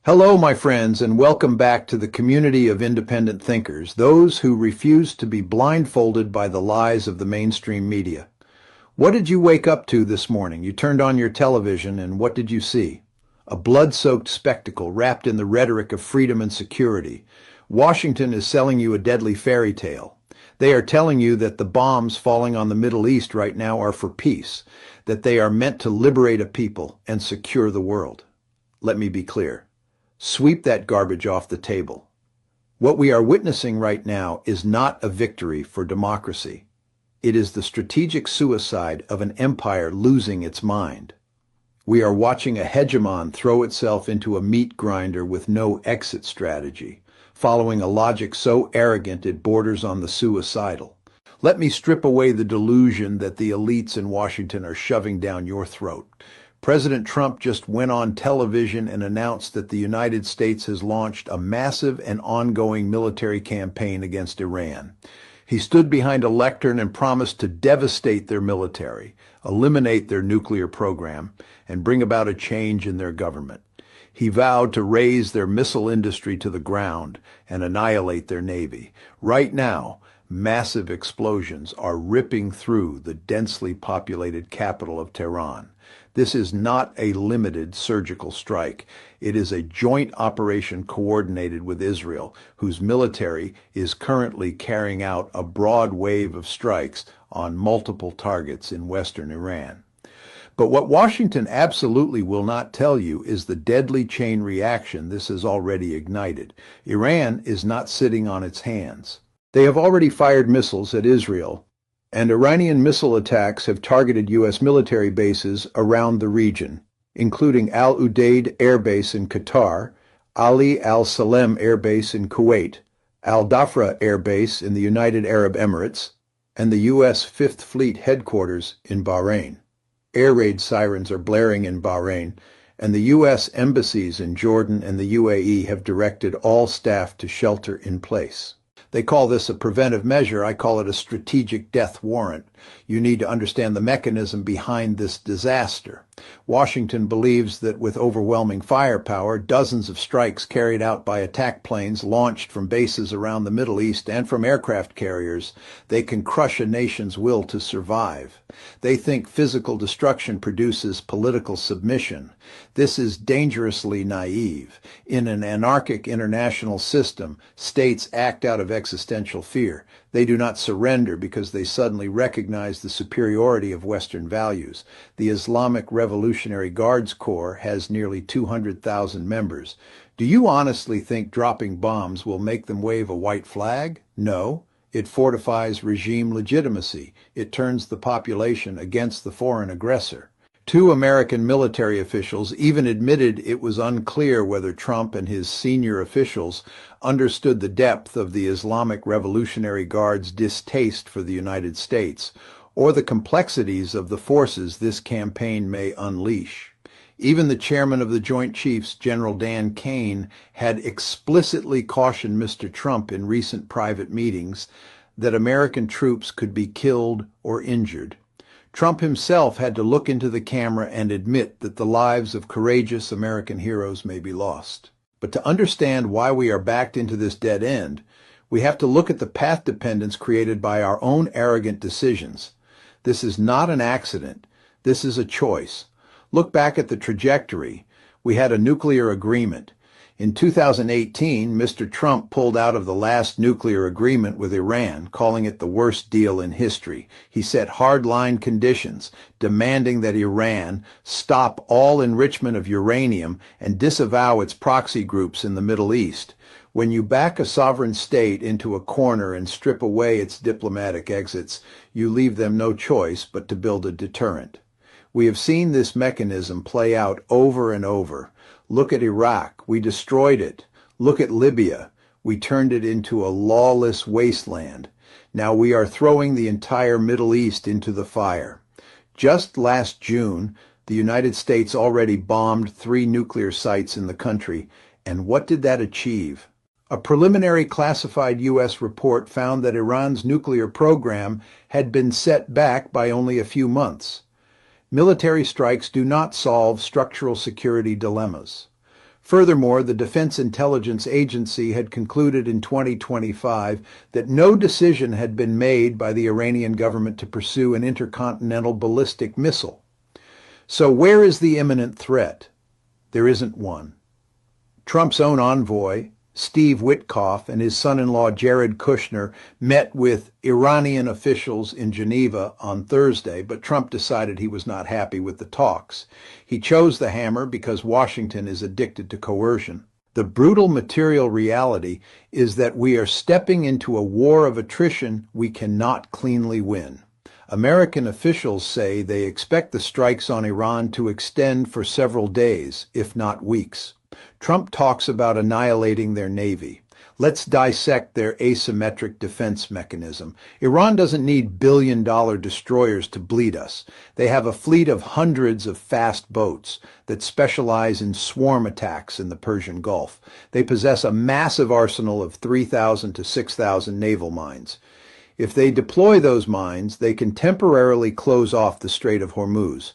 Hello, my friends, and welcome back to the community of independent thinkers, those who refuse to be blindfolded by the lies of the mainstream media. What did you wake up to this morning? You turned on your television, and what did you see? A blood-soaked spectacle wrapped in the rhetoric of freedom and security. Washington is selling you a deadly fairy tale. They are telling you that the bombs falling on the Middle East right now are for peace, that they are meant to liberate a people and secure the world. Let me be clear. Sweep that garbage off the table. What we are witnessing right now is not a victory for democracy. It is the strategic suicide of an empire losing its mind. We are watching a hegemon throw itself into a meat grinder with no exit strategy, following a logic so arrogant it borders on the suicidal. Let me strip away the delusion that the elites in Washington are shoving down your throat. President Trump just went on television and announced that the United States has launched a massive and ongoing military campaign against Iran. He stood behind a lectern and promised to devastate their military, eliminate their nuclear program, and bring about a change in their government. He vowed to raise their missile industry to the ground and annihilate their navy. Right now, massive explosions are ripping through the densely populated capital of Tehran. This is not a limited surgical strike. It is a joint operation coordinated with Israel, whose military is currently carrying out a broad wave of strikes on multiple targets in western Iran. But what Washington absolutely will not tell you is the deadly chain reaction this has already ignited. Iran is not sitting on its hands. They have already fired missiles at Israel, and Iranian missile attacks have targeted U.S. military bases around the region, including Al Udeid Air Base in Qatar, Ali Al Salem Air Base in Kuwait, Al Dhafra Air Base in the United Arab Emirates, and the U.S. Fifth Fleet headquarters in Bahrain. Air raid sirens are blaring in Bahrain, and the U.S. embassies in Jordan and the UAE have directed all staff to shelter in place. They call this a preventive measure. I call it a strategic death warrant. You need to understand the mechanism behind this disaster. Washington believes that with overwhelming firepower, dozens of strikes carried out by attack planes launched from bases around the Middle East and from aircraft carriers, they can crush a nation's will to survive. They think physical destruction produces political submission. This is dangerously naive. In an anarchic international system, states act out of existential fear. They do not surrender because they suddenly recognize the superiority of Western values. The Islamic Revolutionary Guards Corps has nearly 200,000 members. Do you honestly think dropping bombs will make them wave a white flag? No. It fortifies regime legitimacy. It turns the population against the foreign aggressor. Two American military officials even admitted it was unclear whether Trump and his senior officials understood the depth of the Islamic Revolutionary Guard's distaste for the United States, or the complexities of the forces this campaign may unleash. Even the chairman of the Joint Chiefs, General Dan Kane, had explicitly cautioned Mr. Trump in recent private meetings that American troops could be killed or injured. Trump himself had to look into the camera and admit that the lives of courageous American heroes may be lost. But to understand why we are backed into this dead end, we have to look at the path dependence created by our own arrogant decisions. This is not an accident. This is a choice. Look back at the trajectory. We had a nuclear agreement. In 2018, Mr. Trump pulled out of the last nuclear agreement with Iran, calling it the worst deal in history. He set hard-line conditions, demanding that Iran stop all enrichment of uranium and disavow its proxy groups in the Middle East. When you back a sovereign state into a corner and strip away its diplomatic exits, you leave them no choice but to build a deterrent. We have seen this mechanism play out over and over. Look at Iraq. We destroyed it. Look at Libya. We turned it into a lawless wasteland. Now we are throwing the entire Middle East into the fire. Just last June, the United States already bombed 3 nuclear sites in the country. And what did that achieve? A preliminary classified U.S. report found that Iran's nuclear program had been set back by only a few months. Military strikes do not solve structural security dilemmas. Furthermore, the Defense Intelligence Agency had concluded in 2025 that no decision had been made by the Iranian government to pursue an intercontinental ballistic missile. So where is the imminent threat? There isn't one. Trump's own envoy, Steve Witkoff, and his son-in-law Jared Kushner met with Iranian officials in Geneva on Thursday, but Trump decided he was not happy with the talks. He chose the hammer because Washington is addicted to coercion. The brutal material reality is that we are stepping into a war of attrition we cannot cleanly win. American officials say they expect the strikes on Iran to extend for several days, if not weeks. Trump talks about annihilating their navy. Let's dissect their asymmetric defense mechanism. Iran doesn't need billion-dollar destroyers to bleed us. They have a fleet of hundreds of fast boats that specialize in swarm attacks in the Persian Gulf. They possess a massive arsenal of 3,000 to 6,000 naval mines. If they deploy those mines, they can temporarily close off the Strait of Hormuz.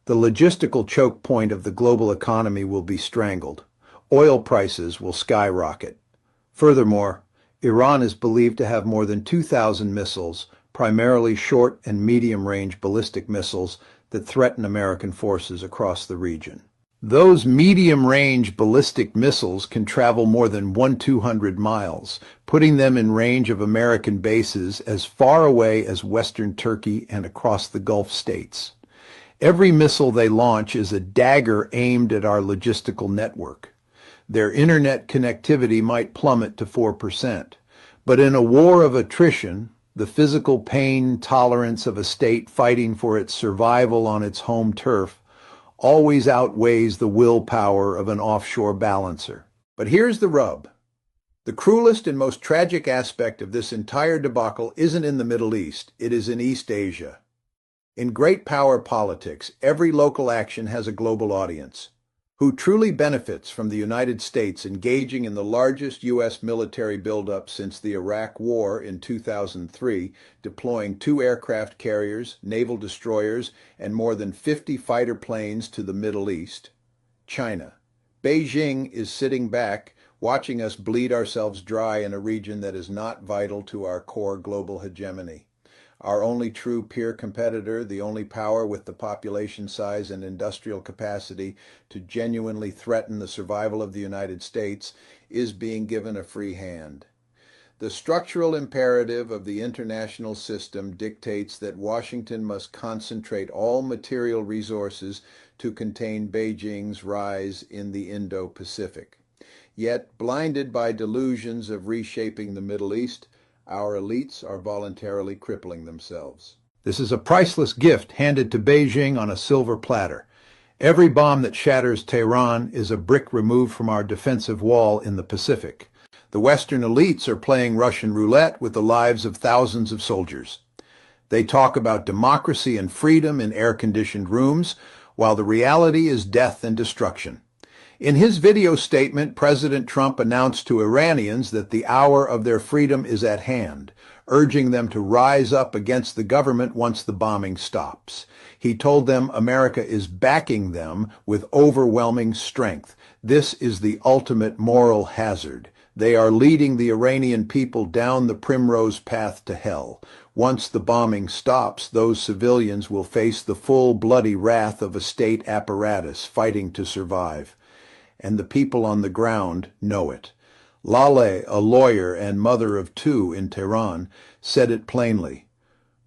The logistical choke point of the global economy will be strangled. Oil prices will skyrocket. Furthermore, Iran is believed to have more than 2,000 missiles, primarily short and medium-range ballistic missiles, that threaten American forces across the region. Those medium-range ballistic missiles can travel more than 200 miles, putting them in range of American bases as far away as western Turkey and across the Gulf states. Every missile they launch is a dagger aimed at our logistical network. Their internet connectivity might plummet to 4%, but in a war of attrition, the physical pain tolerance of a state fighting for its survival on its home turf always outweighs the willpower of an offshore balancer. But here's the rub. The cruelest and most tragic aspect of this entire debacle isn't in the Middle East, it is in East Asia. In great power politics, every local action has a global audience. Who truly benefits from the United States engaging in the largest U.S. military buildup since the Iraq War in 2003, deploying 2 aircraft carriers, naval destroyers, and more than 50 fighter planes to the Middle East? China. Beijing is sitting back, watching us bleed ourselves dry in a region that is not vital to our core global hegemony. Our only true peer competitor, the only power with the population size and industrial capacity to genuinely threaten the survival of the United States, is being given a free hand. The structural imperative of the international system dictates that Washington must concentrate all material resources to contain Beijing's rise in the Indo-Pacific. Yet, blinded by delusions of reshaping the Middle East, our elites are voluntarily crippling themselves. This is a priceless gift handed to Beijing on a silver platter. Every bomb that shatters Tehran is a brick removed from our defensive wall in the Pacific. The Western elites are playing Russian roulette with the lives of thousands of soldiers. They talk about democracy and freedom in air-conditioned rooms, while the reality is death and destruction. In his video statement, President Trump announced to Iranians that the hour of their freedom is at hand, urging them to rise up against the government once the bombing stops. He told them America is backing them with overwhelming strength. This is the ultimate moral hazard. They are leading the Iranian people down the primrose path to hell. Once the bombing stops, those civilians will face the full bloody wrath of a state apparatus fighting to survive. And the people on the ground know it. Laleh, a lawyer and mother of 2 in Tehran, said it plainly.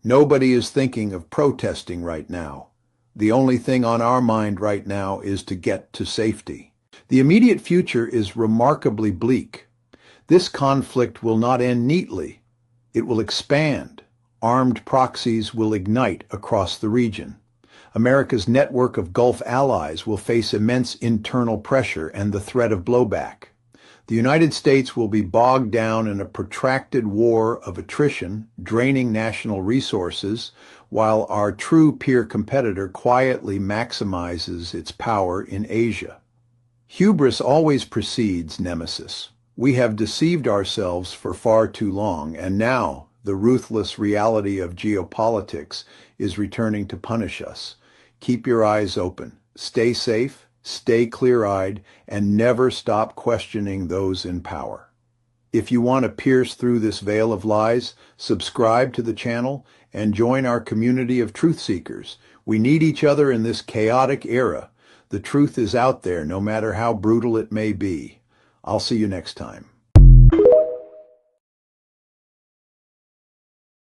Nobody is thinking of protesting right now. The only thing on our mind right now is to get to safety. The immediate future is remarkably bleak. This conflict will not end neatly. It will expand. Armed proxies will ignite across the region. America's network of Gulf allies will face immense internal pressure and the threat of blowback. The United States will be bogged down in a protracted war of attrition, draining national resources, while our true peer competitor quietly maximizes its power in Asia. Hubris always precedes nemesis. We have deceived ourselves for far too long, and now the ruthless reality of geopolitics is returning to punish us. Keep your eyes open, stay safe, Stay clear-eyed and never stop questioning those in power. If you want to pierce through this veil of lies, subscribe to the channel and join our community of truth seekers. We need each other in this chaotic era. The truth is out there, no matter how brutal it may be. I'll see you next time.